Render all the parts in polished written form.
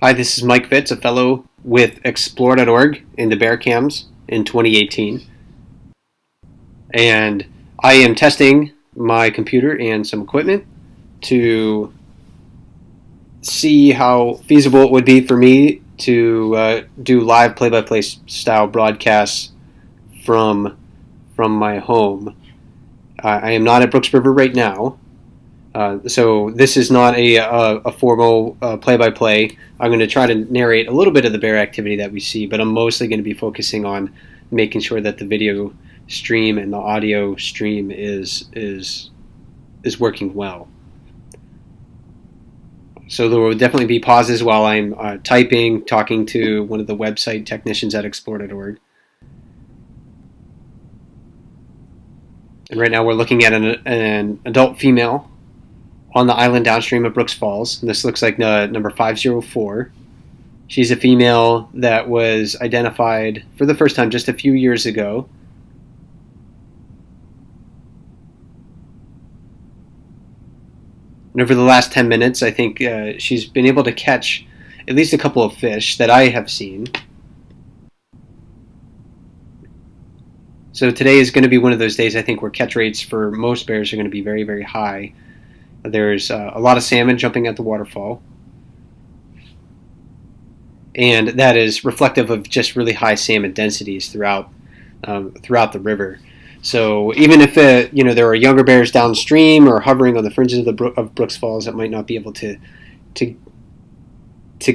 Hi, this is Mike Fitz, a fellow with Explore.org in the bear cams in 2018. And I am testing my computer and some equipment to see how feasible it would be for me to do live play-by-play style broadcasts from my home. I am not at Brooks River right now. So this is not a formal play-by-play. I'm going to try to narrate a little bit of the bear activity that we see, but I'm mostly going to be focusing on making sure that the video stream and the audio stream is working well. So there will definitely be pauses while I'm typing, talking to one of the website technicians at Explore.org. And right now we're looking at an adult female on the island downstream of Brooks Falls. And this looks like number 504. She's a female that was identified for the first time just a few years ago. And over the last 10 minutes, I think she's been able to catch at least a couple of fish that I have seen. So today is going to be one of those days, I think, where catch rates for most bears are going to be very, very high. There's a lot of salmon jumping at the waterfall, and that is reflective of just really high salmon densities throughout the river. So even if there are younger bears downstream or hovering on the fringes of Brooks Falls that might not be able to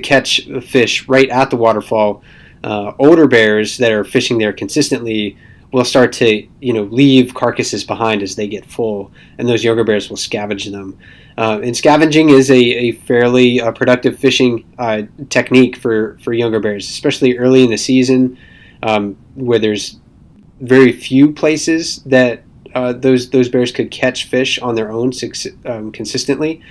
catch fish right at the waterfall, older bears that are fishing there consistently will start to leave carcasses behind as they get full, and those younger bears will scavenge them. And scavenging is a fairly productive fishing technique for younger bears, especially early in the season, where there's very few places that those bears could catch fish on their own consistently.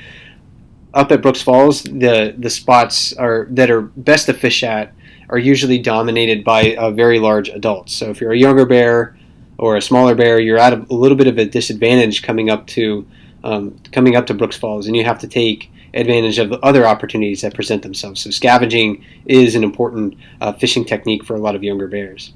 Up at Brooks Falls, the spots that are best to fish at are usually dominated by very large adults. So if you're a younger bear or a smaller bear, you're at a little bit of a disadvantage coming up to Brooks Falls, and you have to take advantage of the other opportunities that present themselves. So scavenging is an important fishing technique for a lot of younger bears.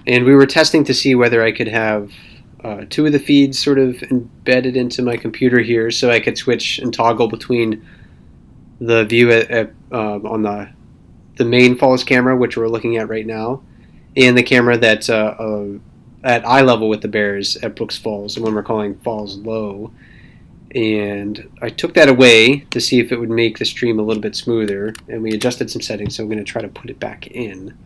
And we were testing to see whether I could have two of the feeds sort of embedded into my computer here, so I could switch and toggle between the view on the main falls camera, which we're looking at right now, and the camera that's at eye level with the bears at Brooks Falls, the one we're calling Falls Low. And I took that away to see if it would make the stream a little bit smoother, and we adjusted some settings, so I'm going to try to put it back in.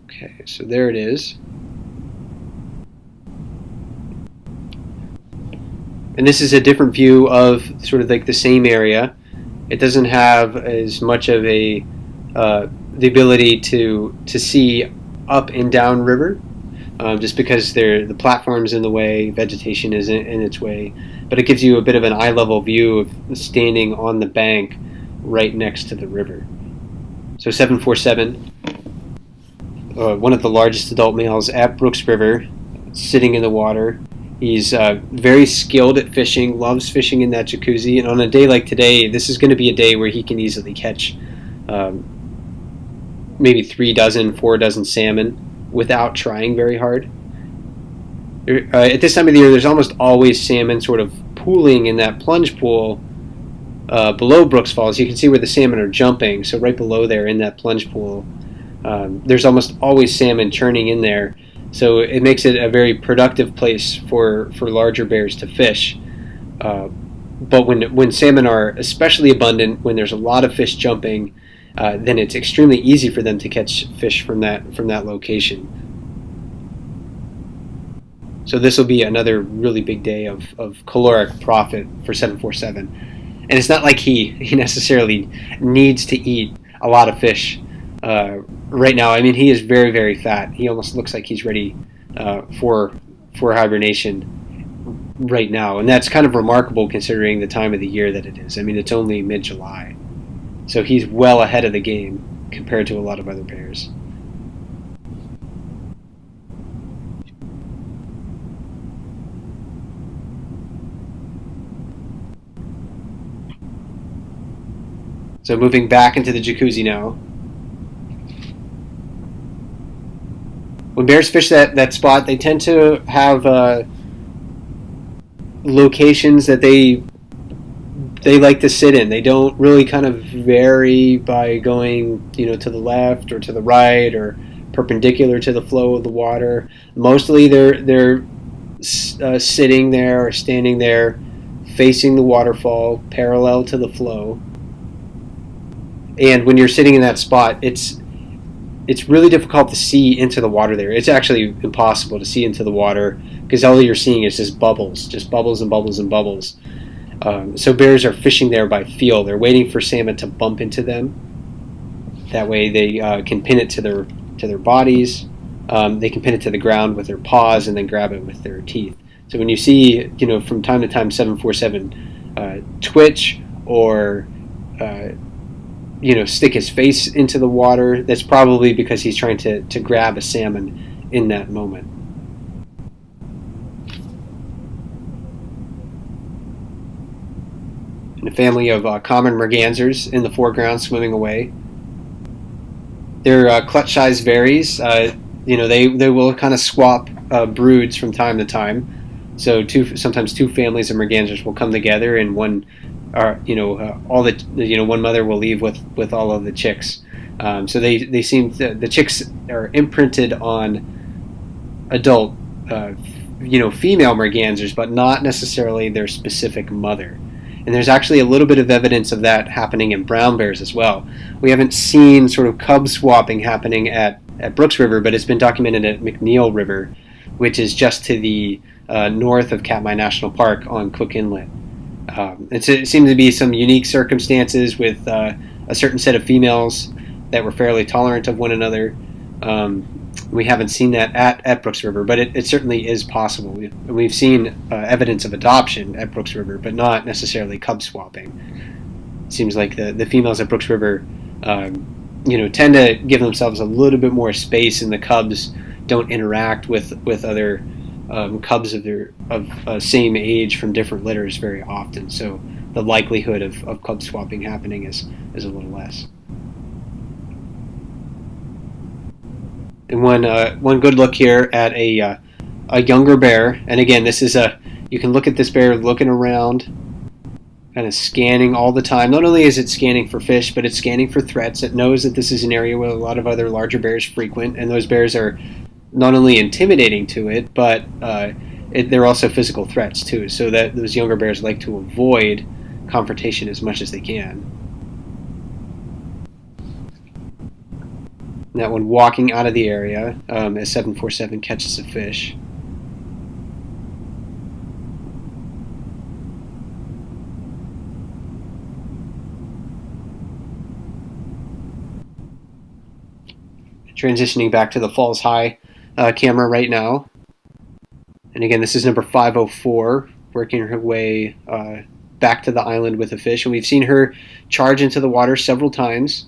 Okay, so there it is. And this is a different view of sort of like the same area. It doesn't have as much of the ability to see up and down river, just because the platform's in the way, vegetation is in its way. But it gives you a bit of an eye level view of standing on the bank right next to the river. So 747. One of the largest adult males at Brooks River, sitting in the water. He's very skilled at fishing, loves fishing in that jacuzzi, and on a day like today, this is going to be a day where he can easily catch maybe 3 dozen, 4 dozen salmon without trying very hard. At this time of the year, there's almost always salmon sort of pooling in that plunge pool below Brooks Falls. You can see where the salmon are jumping. So right below there in that plunge pool, there's almost always salmon churning in there. So it makes it a very productive place for larger bears to fish. But when salmon are especially abundant, when there's a lot of fish jumping, then it's extremely easy for them to catch fish from that location. So this will be another really big day of caloric profit for 747. And it's not like he necessarily needs to eat a lot of fish right now. I mean, he is very, very fat. He almost looks like he's ready for hibernation right now. And that's kind of remarkable considering the time of the year that it is. I mean, it's only mid-July. So he's well ahead of the game compared to a lot of other bears. So moving back into the jacuzzi now. When bears fish that spot, they tend to have locations that they like to sit in. They don't really kind of vary by going, to the left or to the right or perpendicular to the flow of the water. Mostly they're sitting there or standing there, facing the waterfall, parallel to the flow. And when you're sitting in that spot, it's really difficult to see into the water there. It's actually impossible to see into the water because all you're seeing is just bubbles and bubbles and bubbles. So bears are fishing there by feel. They're waiting for salmon to bump into them. That way they can pin it to their bodies. They can pin it to the ground with their paws and then grab it with their teeth. So when you see, from time to time 747 twitch or stick his face into the water, that's probably because he's trying to grab a salmon in that moment. And a family of common mergansers in the foreground swimming away. Their clutch size varies. They will kind of swap broods from time to time. So sometimes two families of mergansers will come together, and one one mother will leave with all of the chicks. So they seem the chicks are imprinted on adult female mergansers, but not necessarily their specific mother. And there's actually a little bit of evidence of that happening in brown bears as well. We haven't seen sort of cub swapping happening at Brooks River, but it's been documented at McNeil River, which is just to the north of Katmai National Park on Cook Inlet. It seemed to be some unique circumstances with a certain set of females that were fairly tolerant of one another. We haven't seen that at Brooks River, but it certainly is possible. We've seen evidence of adoption at Brooks River, but not necessarily cub swapping. It seems like the females at Brooks River tend to give themselves a little bit more space, and the cubs don't interact with other cubs of same age from different litters very often. So the likelihood of cub swapping happening is a little less. And one good look here at a younger bear, and again, this is you can look at this bear looking around, kind of scanning all the time. Not only is it scanning for fish, but it's scanning for threats. It knows that this is an area where a lot of other larger bears frequent, and those bears are not only intimidating to it, but they're also physical threats too. So that those younger bears like to avoid confrontation as much as they can. And that one walking out of the area as 747 catches a fish. Transitioning back to the Falls High camera right now. And again, this is number 504, working her way back to the island with a fish. And we've seen her charge into the water several times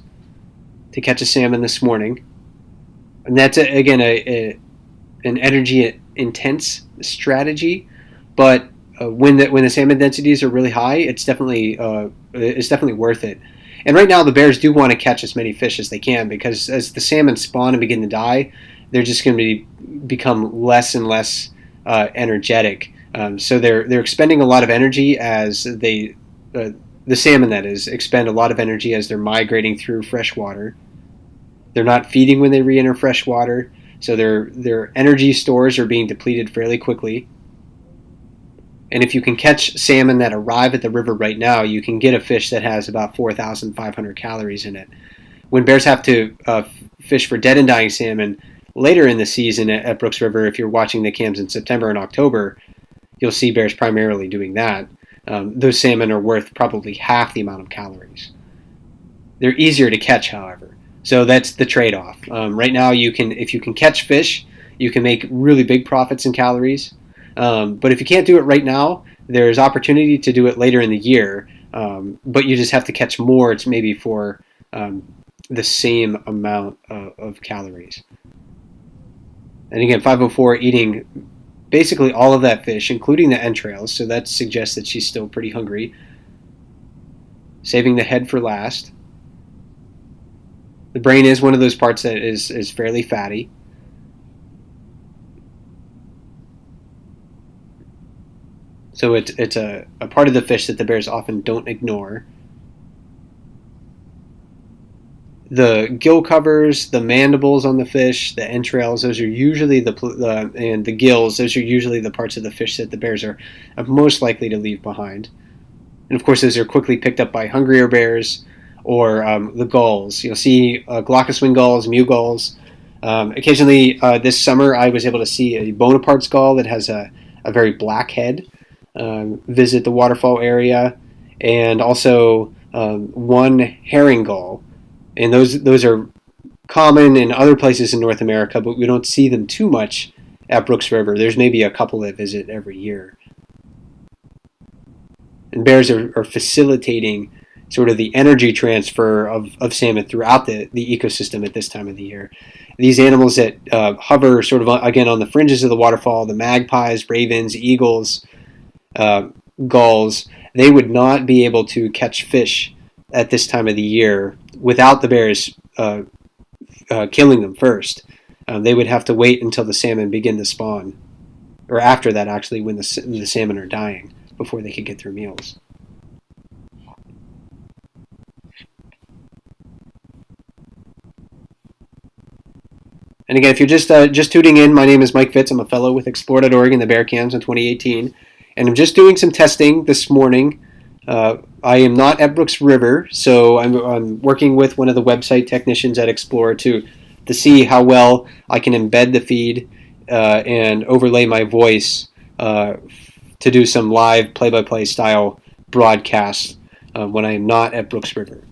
to catch a salmon this morning. And that's, again, an energy-intense strategy. But when the salmon densities are really high, it's definitely worth it. And right now, the bears do want to catch as many fish as they can, because as the salmon spawn and begin to die, they're just going to become less and less energetic. So they're expending a lot of energy as the salmon, that is, expend a lot of energy as they're migrating through fresh water. They're not feeding when they re-enter fresh water, so their energy stores are being depleted fairly quickly. And if you can catch salmon that arrive at the river right now, you can get a fish that has about 4,500 calories in it. When bears have to fish for dead and dying salmon later in the season at Brooks River, if you're watching the cams in September and October, you'll see bears primarily doing that. Those salmon are worth probably half the amount of calories. They're easier to catch, however. So that's the trade-off. Right now, if you can catch fish, you can make really big profits in calories. But if you can't do it right now, there's opportunity to do it later in the year. But you just have to catch more. It's maybe for the same amount of calories. And again, 504 eating basically all of that fish, including the entrails. So that suggests that she's still pretty hungry. Saving the head for last. The brain is one of those parts that is fairly fatty. So it's a part of the fish that the bears often don't ignore. The gill covers, the mandibles on the fish, the entrails, those are usually and the gills, those are usually the parts of the fish that the bears are most likely to leave behind. And of course, those are quickly picked up by hungrier bears or the gulls. You'll see glaucous wing gulls, mew gulls. Occasionally this summer, I was able to see a Bonaparte's gull that has a very black head visit the waterfall area, and also one herring gull. And those are common in other places in North America, but we don't see them too much at Brooks River. There's maybe a couple that visit every year. And bears are facilitating sort of the energy transfer of salmon throughout the ecosystem at this time of the year. These animals that hover sort of, again, on the fringes of the waterfall, the magpies, ravens, eagles, gulls, they would not be able to catch fish at this time of the year without the bears killing them first. They would have to wait until the salmon begin to spawn, or after that, actually, when the salmon are dying, before they could get their meals. And again, if you're just tuning in, my name is Mike Fitz. I'm a fellow with Explore.org in the Bear Cams in 2018. And I'm just doing some testing this morning. I am not at Brooks River, so I'm working with one of the website technicians at Explore to see how well I can embed the feed and overlay my voice to do some live play-by-play style broadcasts when I am not at Brooks River.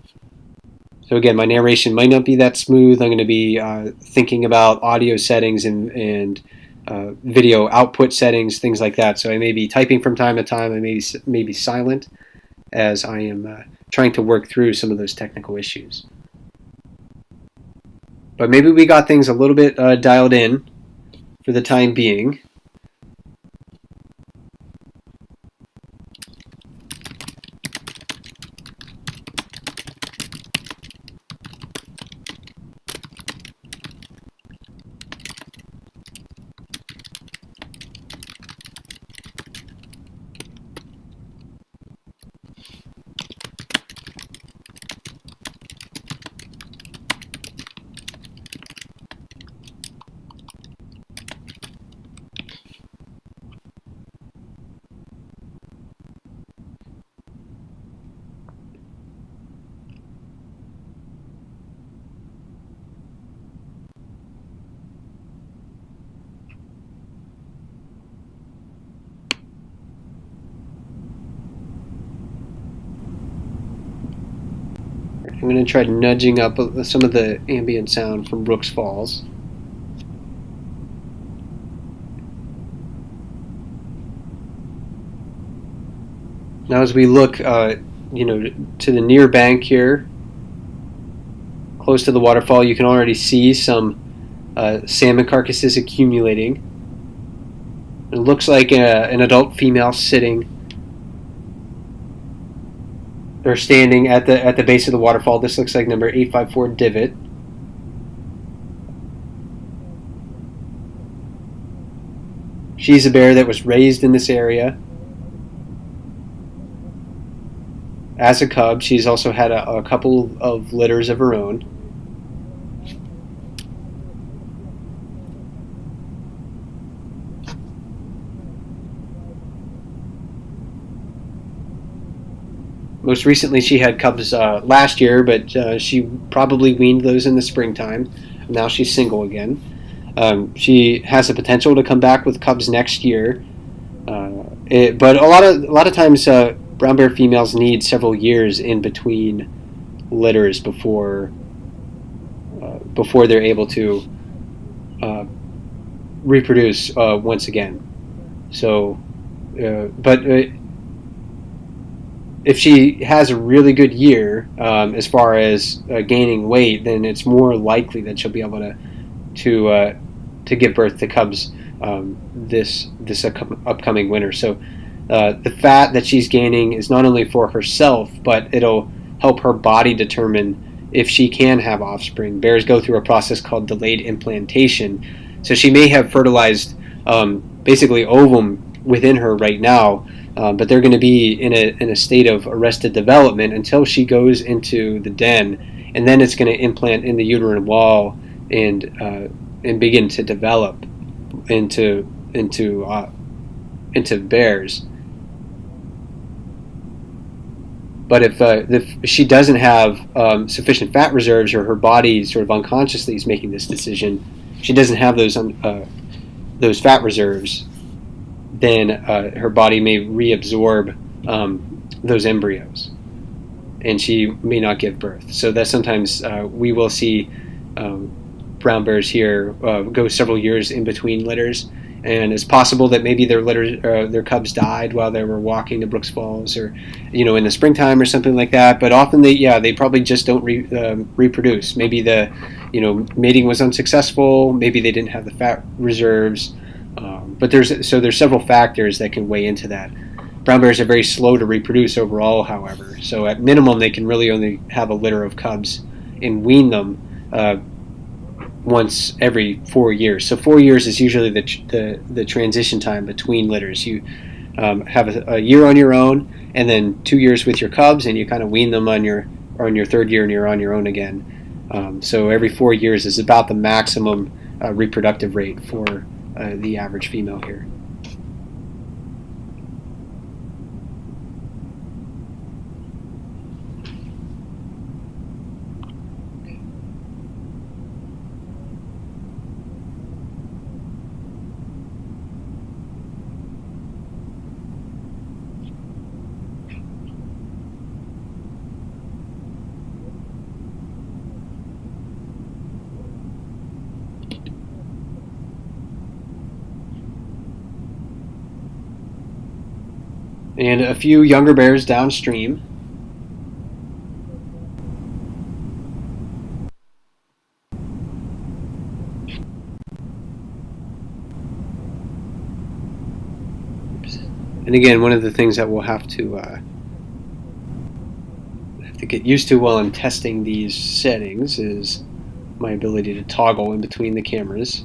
So again, my narration might not be that smooth. I'm going to be thinking about audio settings and video output settings, things like that. So I may be typing from time to time. I may be silent as I am trying to work through some of those technical issues. But maybe we got things a little bit dialed in for the time being. I'm going to try nudging up some of the ambient sound from Brooks Falls. Now as we look to the near bank here, close to the waterfall, you can already see some salmon carcasses accumulating. It looks like an adult female sitting. They're standing at the base of the waterfall. This looks like number 854 divot. She's a bear that was raised in this area as a cub. She's also had a couple of litters of her own. Most recently, she had cubs last year, but she probably weaned those in the springtime. Now she's single again. She has the potential to come back with cubs next year, but a lot of times brown bear females need several years in between litters before they're able to reproduce once again. So, but if she has a really good year as far as gaining weight, then it's more likely that she'll be able to give birth to cubs this upcoming winter. So the fat that she's gaining is not only for herself, but it'll help her body determine if she can have offspring. Bears go through a process called delayed implantation. So she may have fertilized basically ovum within her right now, but they're going to be in a state of arrested development until she goes into the den, and then it's going to implant in the uterine wall and begin to develop into bears. But if she doesn't have sufficient fat reserves, or her body sort of unconsciously is making this decision, she doesn't have those fat reserves, then her body may reabsorb those embryos, and she may not give birth. So that sometimes we will see brown bears here go several years in between litters, and it's possible that maybe their cubs died while they were walking to Brooks Falls, or in the springtime or something like that. But often they probably just don't reproduce. Maybe the mating was unsuccessful. Maybe they didn't have the fat reserves. But there's several factors that can weigh into that. Brown bears are very slow to reproduce overall, however. So at minimum, they can really only have a litter of cubs and wean them once every 4 years. So 4 years is usually the transition time between litters. You have a year on your own, and then 2 years with your cubs, and you kind of wean them on your third year, and you're on your own again. So every 4 years is about the maximum reproductive rate for the average female here. And a few younger bears downstream. And again, one of the things that we'll have to get used to while I'm testing these settings is my ability to toggle in between the cameras.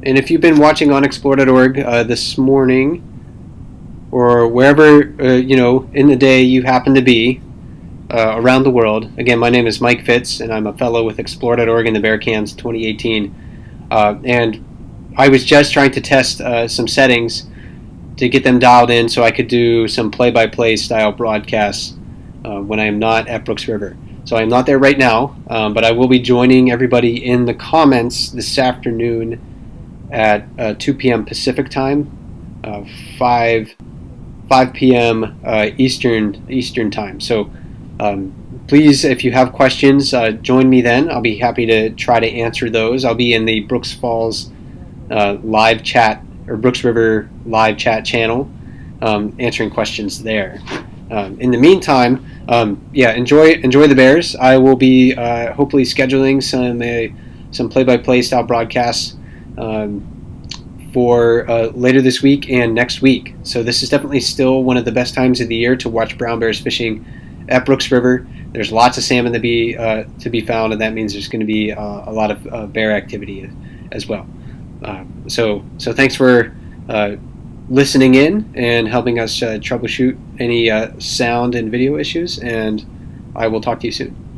And if you've been watching onexplore.org this morning, or wherever in the day you happen to be around the world, again, my name is Mike Fitz, and I'm a fellow with Explore.org in the Bearcans 2018. And I was just trying to test some settings to get them dialed in so I could do some play-by-play style broadcasts when I am not at Brooks River. So I'm not there right now, but I will be joining everybody in the comments this afternoon at 2 p.m. Pacific time, 5 p.m. Eastern time. So please, if you have questions, join me then. I'll be happy to try to answer those. I'll be in the Brooks Falls live chat or Brooks River live chat channel, answering questions there. In the meantime, enjoy the Bears. I will be hopefully scheduling some play-by-play style broadcasts for later this week and next week. So this is definitely still one of the best times of the year to watch brown bears fishing at Brooks River. There's lots of salmon to be found, and that means there's going to be a lot of bear activity as well. So thanks for listening in and helping us troubleshoot any sound and video issues, and I will talk to you soon.